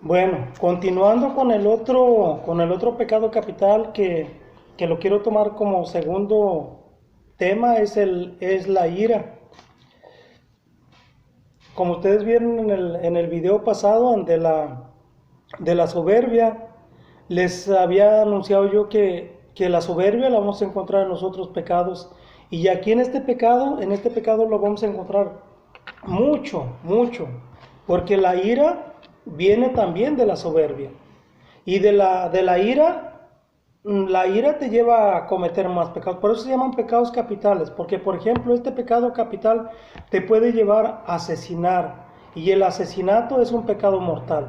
Bueno, continuando con el otro pecado capital que lo quiero tomar como segundo tema es la ira. Como ustedes vieron en el video pasado de la soberbia, les había anunciado yo que la soberbia la vamos a encontrar en los otros pecados. Y aquí en este pecado lo vamos a encontrar mucho, mucho. Porque la ira viene también de la soberbia. Y la ira te lleva a cometer más pecados. Por eso se llaman pecados capitales. Porque, por ejemplo, este pecado capital te puede llevar a asesinar. Y el asesinato es un pecado mortal.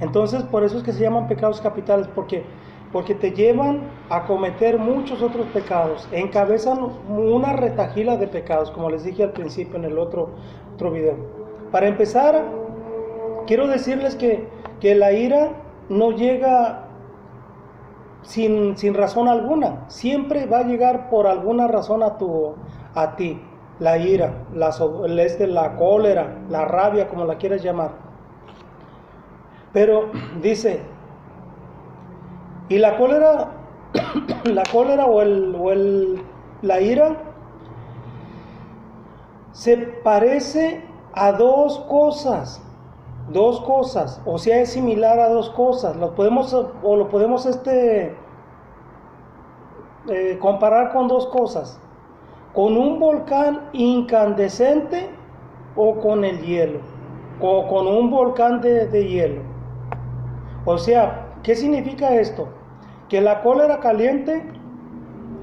Entonces, por eso es que se llaman pecados capitales. Porque te llevan a cometer muchos otros pecados. Encabezan una retahíla de pecados, como les dije al principio en el otro video. Para empezar, quiero decirles que la ira no llega sin razón alguna. Siempre va a llegar por alguna razón a ti. La ira, la cólera, la rabia, como la quieras llamar. Pero dice, y la cólera, la cólera la ira se parece a dos cosas. Dos cosas, o sea, es similar a dos cosas. Lo podemos comparar con dos cosas: con un volcán incandescente o con el hielo, o con un volcán de hielo. O sea, ¿qué significa esto? Que la cólera caliente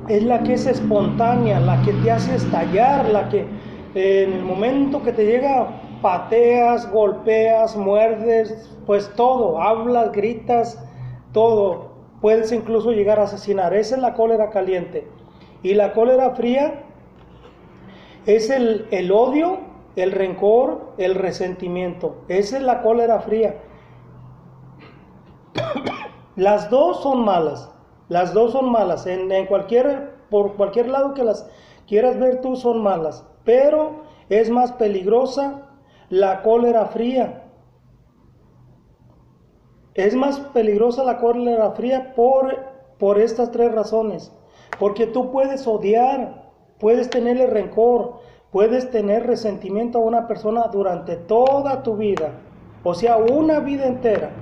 es la que es espontánea, la que te hace estallar, la que en el momento que te llega pateas, golpeas, muerdes, pues todo, hablas, gritas, todo. Puedes incluso llegar a asesinar. Esa es la cólera caliente. Y la cólera fría es el odio, el rencor, el resentimiento. Esa es la cólera fría. Las dos son malas. Las dos son malas. Por cualquier lado que las quieras ver tú, son malas. Pero es más peligrosa la cólera fría. Es más peligrosa la cólera fría por estas tres razones. Porque tú puedes odiar, puedes tenerle rencor, puedes tener resentimiento a una persona durante toda tu vida. O sea, una vida entera.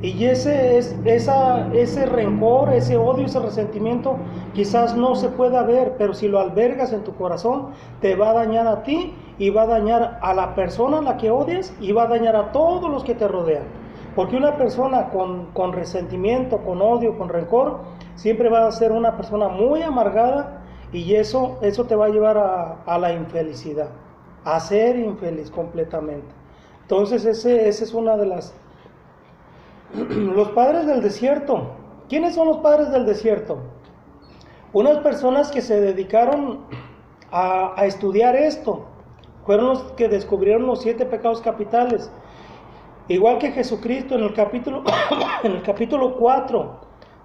Y ese rencor, ese odio, ese resentimiento quizás no se pueda ver, pero si lo albergas en tu corazón, te va a dañar a ti y va a dañar a la persona a la que odias y va a dañar a todos los que te rodean. Porque una persona con resentimiento, con odio, con rencor, siempre va a ser una persona muy amargada y eso te va a llevar a la infelicidad, a ser infeliz completamente. Entonces ese es una de las... Los padres del desierto. ¿Quiénes son los padres del desierto? Unas personas que se dedicaron a estudiar esto. Fueron los que descubrieron los 7 pecados capitales. Igual que Jesucristo en el capítulo, en el capítulo 4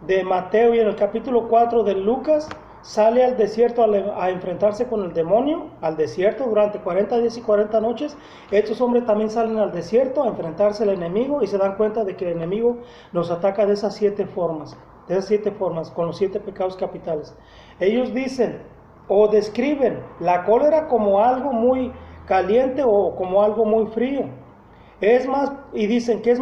de Mateo y en el capítulo 4 de Lucas, sale al desierto a enfrentarse con el demonio, al desierto durante 40 días y 40 noches. Estos hombres también salen al desierto a enfrentarse al enemigo y se dan cuenta de que el enemigo los ataca de esas 7 formas, con los 7 pecados capitales. Ellos dicen o describen la cólera como algo muy caliente o como algo muy frío. Dicen que es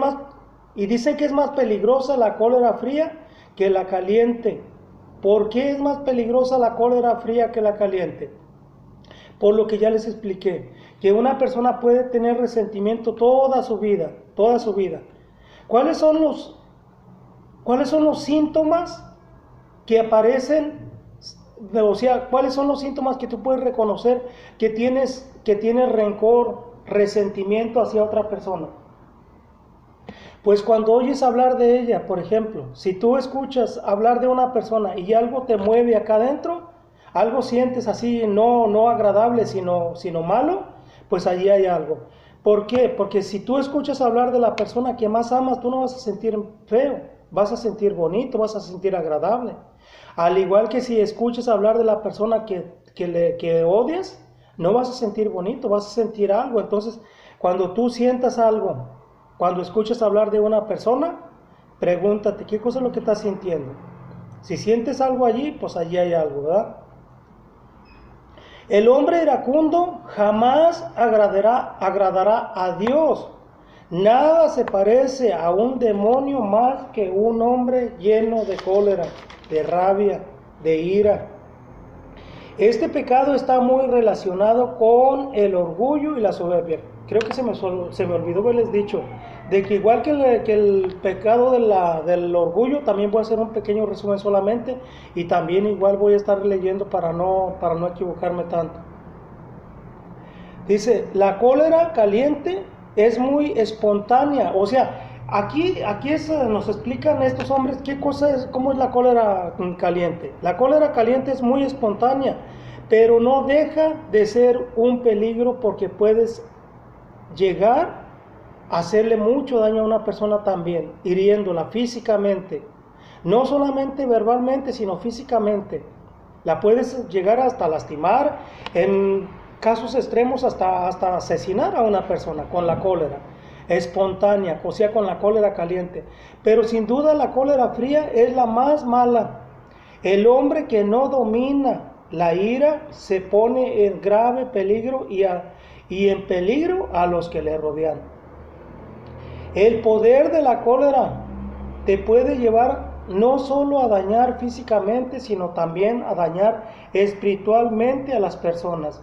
más peligrosa la cólera fría que la caliente. ¿Por qué es más peligrosa la cólera fría que la caliente? Por lo que ya les expliqué, que una persona puede tener resentimiento toda su vida, toda su vida. ¿Cuáles son los síntomas que aparecen? O sea, ¿cuáles son los síntomas que tú puedes reconocer que tienes rencor, resentimiento hacia otra persona? Pues cuando oyes hablar de ella, por ejemplo, si tú escuchas hablar de una persona y algo te mueve acá adentro, algo sientes así no agradable, sino malo, pues allí hay algo. ¿Por qué? Porque si tú escuchas hablar de la persona que más amas, tú no vas a sentir feo, vas a sentir bonito, vas a sentir agradable. Al igual que si escuchas hablar de la persona que odias, no vas a sentir bonito, vas a sentir algo. Entonces, cuando tú sientas algo Cuando escuches hablar de una persona, pregúntate qué cosa es lo que estás sintiendo. Si sientes algo allí, pues allí hay algo, ¿verdad? El hombre iracundo jamás agradará a Dios. Nada se parece a un demonio más que un hombre lleno de cólera, de rabia, de ira. Este pecado está muy relacionado con el orgullo y la soberbia. Creo que se me olvidó haberles dicho de que igual que el pecado del orgullo, también voy a hacer un pequeño resumen solamente, y también igual voy a estar leyendo para no equivocarme tanto. Dice, la cólera caliente es muy espontánea. O sea, aquí nos explican estos hombres qué cosa es, cómo es la cólera caliente. La cólera caliente es muy espontánea, pero no deja de ser un peligro, porque puedes llegar a hacerle mucho daño a una persona también, hiriéndola físicamente. No solamente verbalmente, sino físicamente. La puedes llegar hasta lastimar, en casos extremos hasta asesinar a una persona con la cólera espontánea, o sea, con la cólera caliente. Pero sin duda la cólera fría es la más mala. El hombre que no domina la ira se pone en grave peligro y en peligro a los que le rodean. El poder de la cólera te puede llevar no solo a dañar físicamente, sino también a dañar espiritualmente a las personas.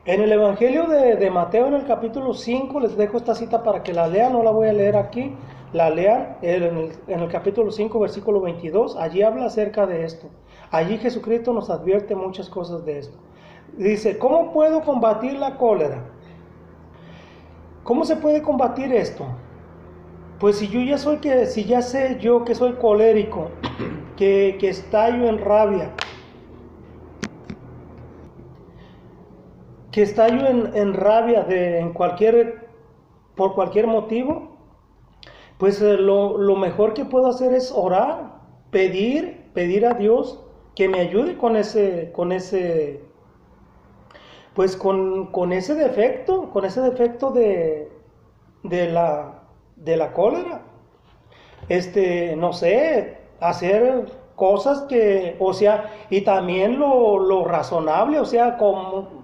En el Evangelio de Mateo, en el capítulo 5, les dejo esta cita para que la lean, no la voy a leer aquí, la lean en el capítulo 5, versículo 22, allí habla acerca de esto. Allí Jesucristo nos advierte muchas cosas de esto. Dice, ¿cómo puedo combatir la cólera? ¿Cómo se puede combatir esto? Pues si ya sé yo que soy colérico, que estallo en rabia, que estallo en rabia por cualquier motivo, pues lo mejor que puedo hacer es orar, pedir a Dios que me ayude con ese defecto de la cólera. No sé, hacer cosas que, o sea, y también lo razonable, o sea, como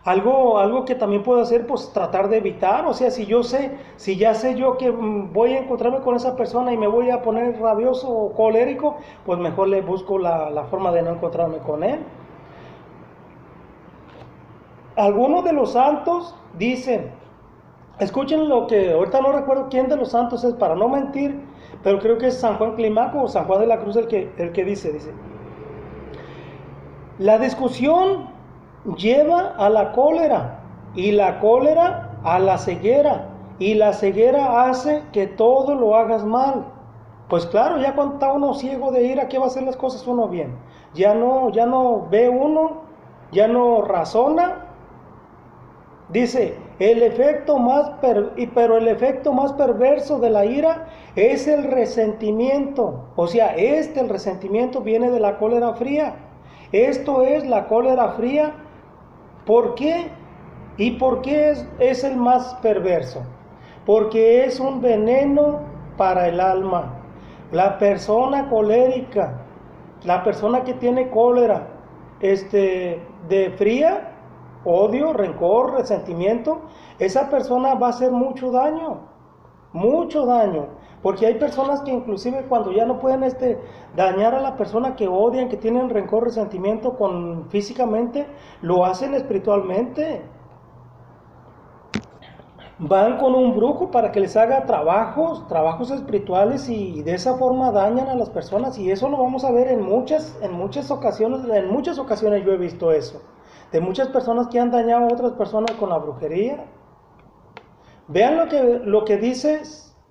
algo que también puedo hacer, pues tratar de evitar. O sea, si ya sé yo que voy a encontrarme con esa persona y me voy a poner rabioso o colérico, pues mejor le busco la forma de no encontrarme con él. Algunos de los santos dicen, escuchen lo que, ahorita no recuerdo quién de los santos es, para no mentir, pero creo que es San Juan Climaco o San Juan de la Cruz el que dice, la discusión lleva a la cólera, y la cólera a la ceguera, y la ceguera hace que todo lo hagas mal. Pues claro, ya cuando está uno ciego de ira, ¿qué va a hacer las cosas uno bien? Ya no ve uno, ya no razona. Dice, el efecto más perverso de la ira es el resentimiento. O sea, el resentimiento viene de la cólera fría. Esto es la cólera fría. ¿Por qué? ¿Y por qué es el más perverso? Porque es un veneno para el alma. La persona colérica, la persona que tiene cólera, de fría, odio, rencor, resentimiento, esa persona va a hacer mucho daño, porque hay personas que inclusive cuando ya no pueden dañar a la persona que odian, que tienen rencor, resentimiento físicamente, lo hacen espiritualmente. Van con un brujo para que les haga trabajos espirituales, y de esa forma dañan a las personas, y eso lo vamos a ver en muchas ocasiones yo he visto eso, de muchas personas que han dañado a otras personas con la brujería. Vean lo que dice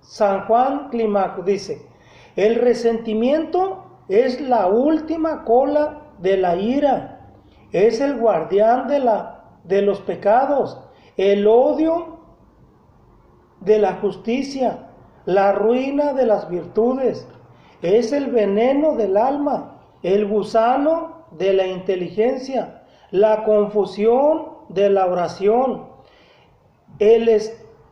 San Juan Climaco, dice, el resentimiento es la última cola de la ira, es el guardián de los pecados, el odio de la justicia, la ruina de las virtudes, es el veneno del alma, el gusano de la inteligencia, la confusión de la oración. el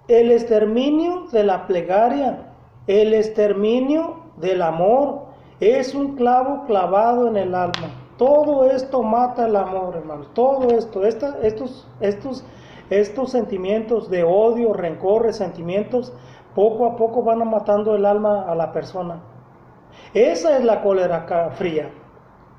exterminio de la plegaria, el exterminio del amor, es un clavo clavado en el alma. Todo esto mata el amor, hermanos. Todo esto, estos sentimientos de odio, rencor, resentimientos, poco a poco van matando el alma a la persona. Esa es la cólera fría.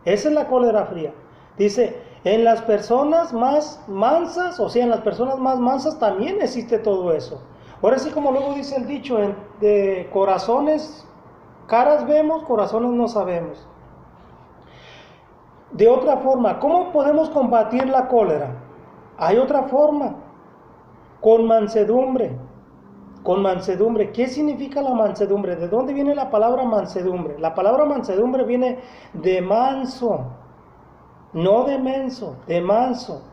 Esa es la cólera fría. Dice, en las personas más mansas, o sea, en las personas más mansas también existe todo eso. Ahora sí, como luego dice el dicho, de corazones, caras vemos, corazones no sabemos. De otra forma, ¿cómo podemos combatir la cólera? Hay otra forma, con mansedumbre. Con mansedumbre. ¿Qué significa la mansedumbre? ¿De dónde viene la palabra mansedumbre? La palabra mansedumbre viene de manso, no de menso, de manso.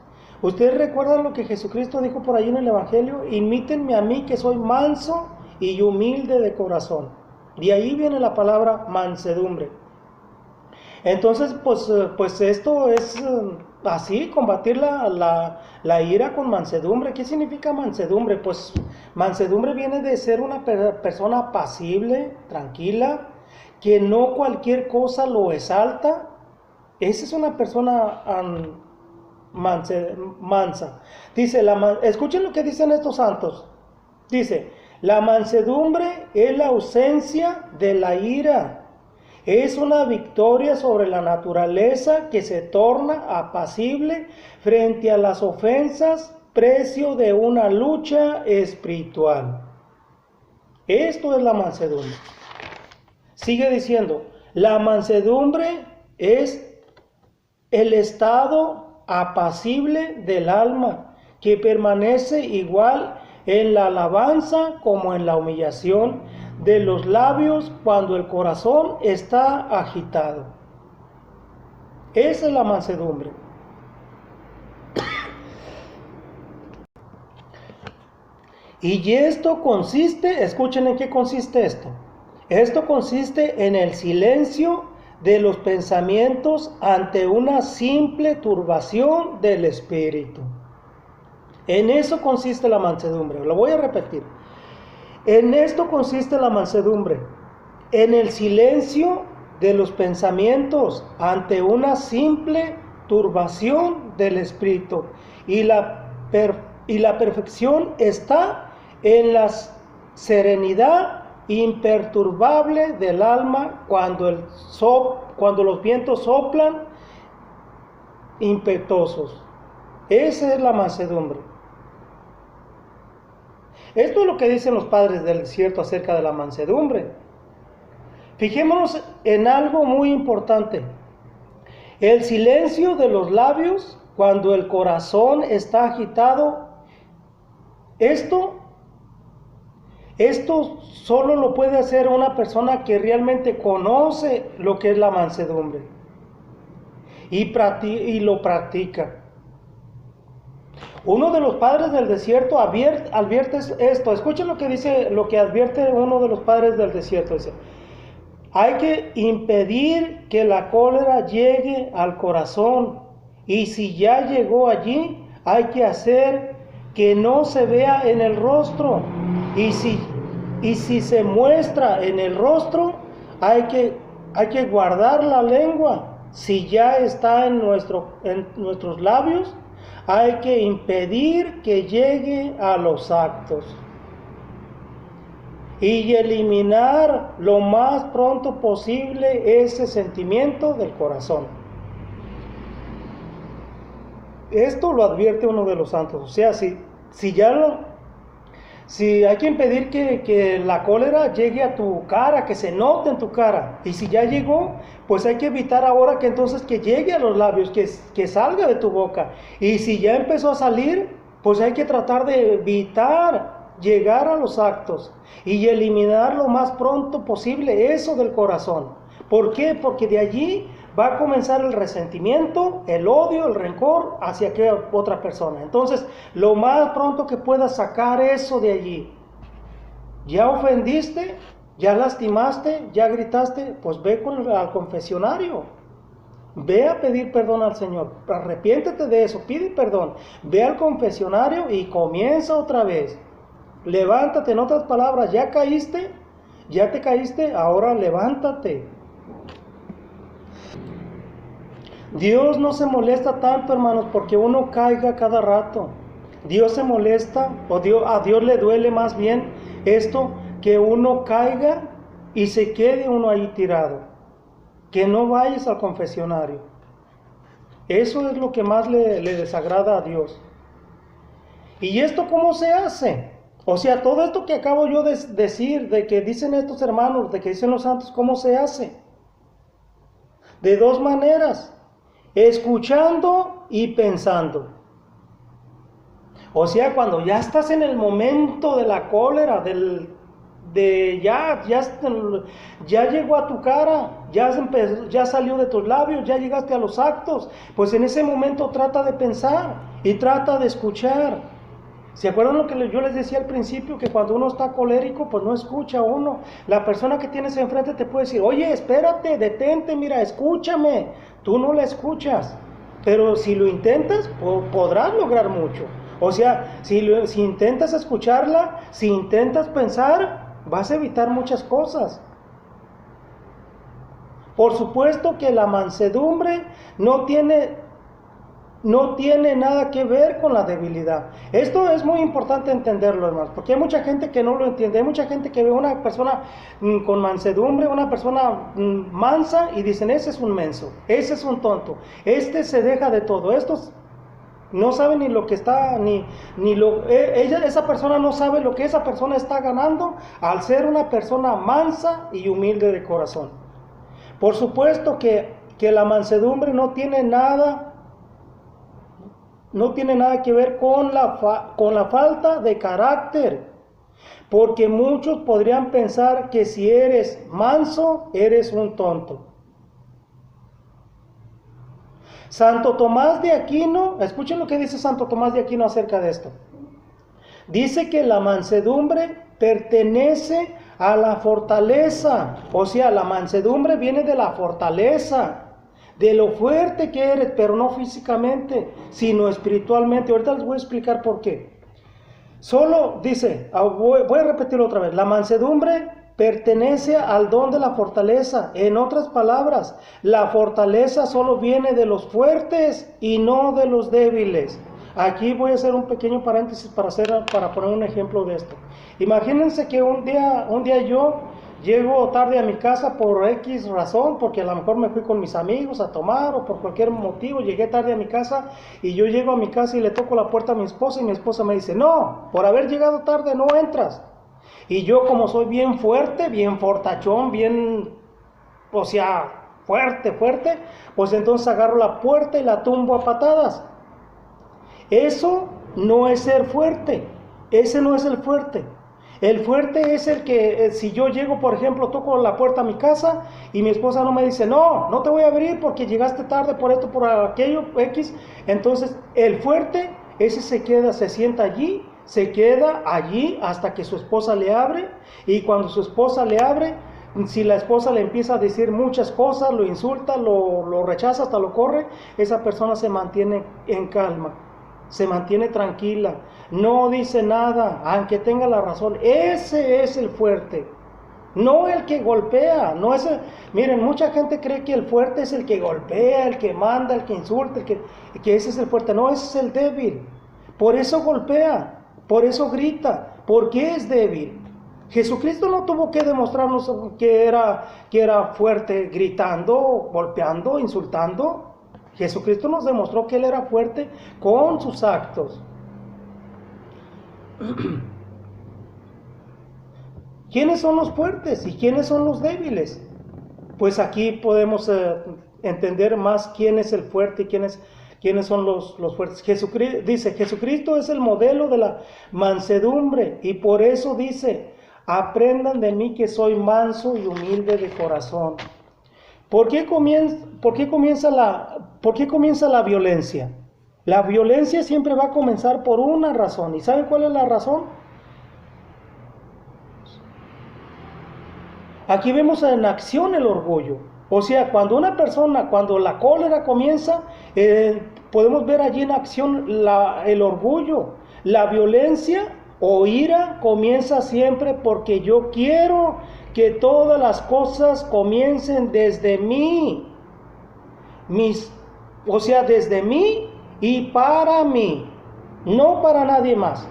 ¿Ustedes recuerdan lo que Jesucristo dijo por ahí en el Evangelio? Imítenme a mí, que soy manso y humilde de corazón. De ahí viene la palabra mansedumbre. Entonces, pues esto es así, combatir la ira con mansedumbre. ¿Qué significa mansedumbre? Pues mansedumbre viene de ser una persona apacible, tranquila, que no cualquier cosa lo exalta. Esa es una persona mansa. Dice, escuchen lo que dicen estos santos. Dice, la mansedumbre es la ausencia de la ira. Es una victoria sobre la naturaleza que se torna apacible frente a las ofensas, precio de una lucha espiritual. Esto es la mansedumbre. Sigue diciendo, la mansedumbre es el estado apacible del alma, que permanece igual en la alabanza como en la humillación de los labios cuando el corazón está agitado. Esa es la mansedumbre. Y esto consiste, escuchen en qué consiste esto. Esto consiste en el silencio de los pensamientos ante una simple turbación del espíritu. En eso consiste la mansedumbre. Lo voy a repetir. En esto consiste la mansedumbre, en el silencio de los pensamientos ante una simple turbación del espíritu. Y la perfección está en la serenidad imperturbable del alma cuando los vientos soplan impetuosos. Esa es la mansedumbre. Esto es lo que dicen los padres del desierto acerca de la mansedumbre. Fijémonos en algo muy importante. El silencio de los labios cuando el corazón está agitado. Esto solo lo puede hacer una persona que realmente conoce lo que es la mansedumbre y lo practica. Uno de los padres del desierto advierte esto. Escuchen lo que dice, lo que advierte uno de los padres del desierto. Dice, hay que impedir que la cólera llegue al corazón, y si ya llegó allí, hay que hacer que no se vea en el rostro, y si se muestra en el rostro, hay que guardar la lengua. Si ya está en nuestros labios, hay que impedir que llegue a los actos y eliminar lo más pronto posible ese sentimiento del corazón. Esto lo advierte uno de los santos. O sea, si hay que impedir que la cólera llegue a tu cara, que se note en tu cara. Y si ya llegó, pues hay que evitar ahora que entonces que llegue a los labios, que salga de tu boca. Y si ya empezó a salir, pues hay que tratar de evitar llegar a los actos y eliminar lo más pronto posible eso del corazón. ¿Por qué? Porque de allí va a comenzar el resentimiento, el odio, el rencor hacia aquella otra persona. Entonces, lo más pronto que puedas sacar eso de allí. Ya ofendiste, ya lastimaste, ya gritaste, pues ve al confesionario. Ve a pedir perdón al Señor, arrepiéntete de eso, pide perdón, ve al confesionario y comienza otra vez. Levántate, en otras palabras, ya caíste, ya te caíste, ahora levántate. Dios no se molesta tanto, hermanos, porque uno caiga cada rato. Dios se molesta, a Dios le duele más bien esto, que uno caiga y se quede uno ahí tirado. Que no vayas al confesionario. Eso es lo que más le desagrada a Dios. ¿Y esto cómo se hace? O sea, todo esto que acabo yo de decir, de que dicen estos hermanos, de que dicen los santos, ¿cómo se hace? De dos maneras: escuchando y pensando. O sea, cuando ya estás en el momento de la cólera, ya llegó a tu cara, ya salió de tus labios, ya llegaste a los actos, pues en ese momento trata de pensar y trata de escuchar. ¿Se acuerdan lo que yo les decía al principio? Que cuando uno está colérico, pues no escucha uno. La persona que tienes enfrente te puede decir: oye, espérate, detente, mira, escúchame. Tú no la escuchas, pero si lo intentas, podrás lograr mucho. O sea, si intentas escucharla, si intentas pensar, vas a evitar muchas cosas. Por supuesto que la mansedumbre no tiene nada que ver con la debilidad. Esto es muy importante entenderlo, hermanos, porque hay mucha gente que no lo entiende. Hay mucha gente que ve a una persona con mansedumbre, una persona mansa, y dicen: ese es un menso, ese es un tonto, este se deja de todo. Estos no sabe ni lo que está, esa persona no sabe lo que esa persona está ganando al ser una persona mansa y humilde de corazón. Por supuesto que la mansedumbre no tiene nada que ver con la falta de carácter, porque muchos podrían pensar que si eres manso, eres un tonto. Santo Tomás de Aquino, escuchen lo que dice Santo Tomás de Aquino acerca de esto. Dice que la mansedumbre pertenece a la fortaleza, o sea, la mansedumbre viene de la fortaleza, de lo fuerte que eres, pero no físicamente, sino espiritualmente. Ahorita les voy a explicar por qué. Solo dice, voy a repetirlo otra vez: la mansedumbre pertenece al don de la fortaleza. En otras palabras, la fortaleza solo viene de los fuertes y no de los débiles. Aquí voy a hacer un pequeño paréntesis para poner un ejemplo de esto. Imagínense que un día yo llego tarde a mi casa por X razón, porque a lo mejor me fui con mis amigos a tomar, o por cualquier motivo llegué tarde a mi casa, y yo llego a mi casa y le toco la puerta a mi esposa, y mi esposa me dice: no, por haber llegado tarde no entras. Y yo, como soy bien fuerte, bien fortachón, o sea, fuerte, pues entonces agarro la puerta y la tumbo a patadas. Eso no es ser fuerte, ese no es el fuerte. El fuerte es el que, si yo llego, por ejemplo, toco la puerta a mi casa y mi esposa no me dice: no te voy a abrir porque llegaste tarde por esto, por aquello, X. Entonces, el fuerte, ese se sienta allí, se queda allí hasta que su esposa le abre, y cuando su esposa le abre, si la esposa le empieza a decir muchas cosas, lo insulta, lo rechaza, hasta lo corre, esa persona se mantiene en calma, se mantiene tranquila, no dice nada, aunque tenga la razón. Ese es el fuerte, no el que golpea. Miren, mucha gente cree que el fuerte es el que golpea, el que manda, el que insulta, que ese es el fuerte. No, ese es el débil. Por eso golpea, por eso grita, porque es débil. Jesucristo no tuvo que demostrarnos que era fuerte gritando, golpeando, insultando. Jesucristo nos demostró que Él era fuerte con sus actos. ¿Quiénes son los fuertes y quiénes son los débiles? Pues aquí podemos entender más quién es el fuerte y quiénes son los fuertes. Jesucristo es el modelo de la mansedumbre, y por eso dice: aprendan de mí que soy manso y humilde de corazón. ¿Por qué comienza la violencia? La violencia siempre va a comenzar por una razón. ¿Y saben cuál es la razón? Aquí vemos en acción el orgullo. O sea, cuando una persona, cuando la cólera comienza, podemos ver allí en acción el orgullo, la violencia o ira comienza siempre porque yo quiero que todas las cosas comiencen desde mí. O sea, desde mí y para mí, no para nadie más.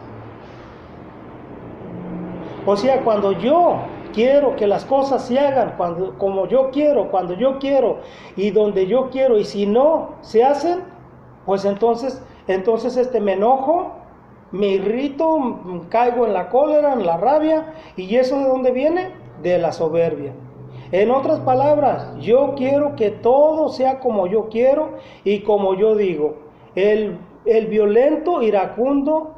O sea, cuando yo quiero que las cosas se hagan como yo quiero, cuando yo quiero y donde yo quiero, y si no se hacen, pues entonces me enojo, me irrito, caigo en la cólera, en la rabia, y eso ¿de dónde viene? De la soberbia. En otras palabras, yo quiero que todo sea como yo quiero y como yo digo. El violento, iracundo,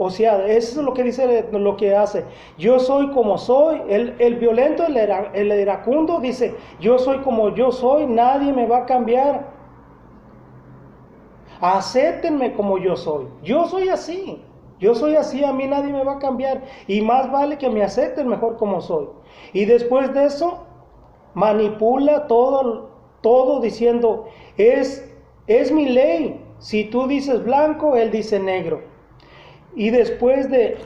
o sea, eso es lo que dice, lo que hace. Yo soy como soy. El violento, el iracundo dice, yo soy como yo soy, nadie me va a cambiar. Acéptenme como yo soy. Yo soy así. Yo soy así, a mí nadie me va a cambiar. Y más vale que me acepten mejor como soy. Y después de eso, manipula todo diciendo, es mi ley. Si tú dices blanco, él dice negro. Y después de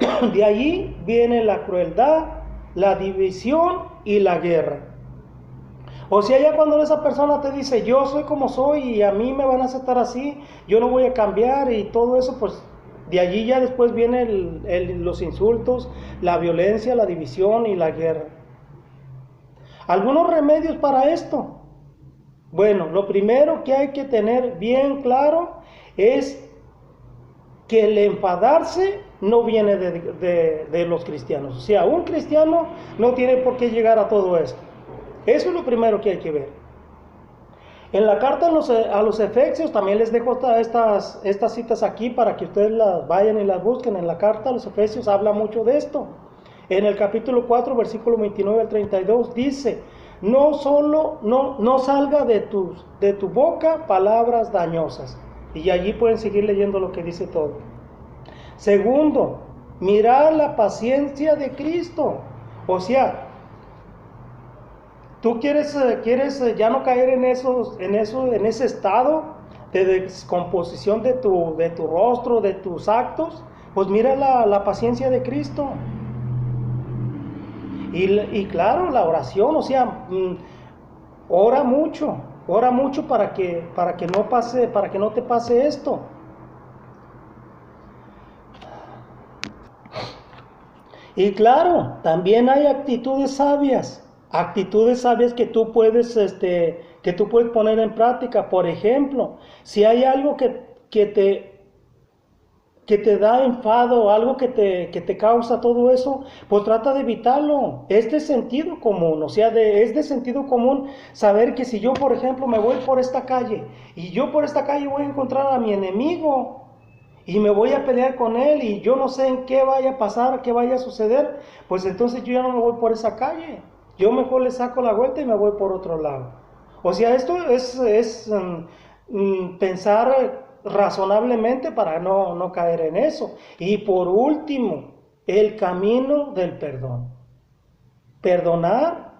allí viene la crueldad, la división y la guerra. O sea, ya cuando esa persona te dice, yo soy como soy y a mí me van a aceptar así, yo no voy a cambiar y todo eso, pues de allí ya después vienen los insultos, la violencia, la división y la guerra. ¿Algunos remedios para esto? Bueno, lo primero que hay que tener bien claro es que el enfadarse no viene de los cristianos. O sea, un cristiano no tiene por qué llegar a todo esto. Eso es lo primero que hay que ver. En la carta a los Efesios, también les dejo estas citas aquí para que ustedes las vayan y las busquen. En la carta a los Efesios habla mucho de esto. En el capítulo 4, versículo 29 al 32, dice, no salga de tu boca palabras dañosas. Y allí pueden seguir leyendo lo que dice todo. Segundo, mirar la paciencia de Cristo. O sea, tú quieres ya no caer en ese estado de descomposición de tu rostro, de tus actos, pues mira la paciencia de Cristo. Y claro, la oración, o sea, ora mucho para que no te pase esto. Y claro, también hay actitudes sabias que tú puedes poner en práctica. Por ejemplo, si hay algo que te da enfado, algo que te causa todo eso, pues trata de evitarlo. Es de sentido común, o sea, es de sentido común saber que si yo, por ejemplo, me voy por esta calle y yo por esta calle voy a encontrar a mi enemigo y me voy a pelear con él y yo no sé en qué vaya a pasar, qué vaya a suceder, pues entonces yo ya no me voy por esa calle. Yo mejor le saco la vuelta y me voy por otro lado. O sea, esto es pensar razonablemente para no caer en eso. Y por último, el camino del perdón. Perdonar,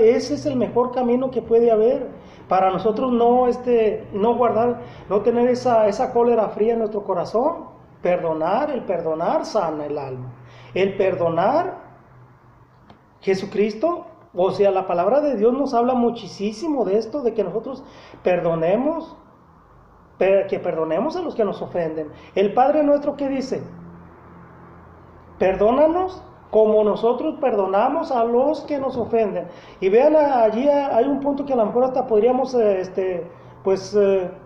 ese es el mejor camino que puede haber. Para nosotros no guardar, no tener esa cólera fría en nuestro corazón. El perdonar sana el alma. El perdonar, Jesucristo, o sea, la palabra de Dios nos habla muchísimo de esto, de que nosotros perdonemos a los que nos ofenden. El Padre nuestro, ¿qué dice? Perdónanos como nosotros perdonamos a los que nos ofenden. Y vean, allí hay un punto que a lo mejor hasta podríamos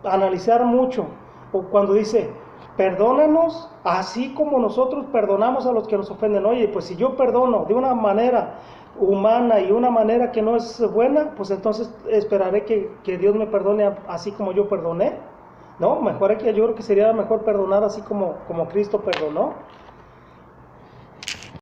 analizar mucho. O cuando dice, perdónanos así como nosotros perdonamos a los que nos ofenden. Oye, pues si yo perdono de una manera humana y una manera que no es buena, pues entonces esperaré que Dios me perdone así como yo perdoné. No, yo creo que sería mejor perdonar así como Cristo perdonó.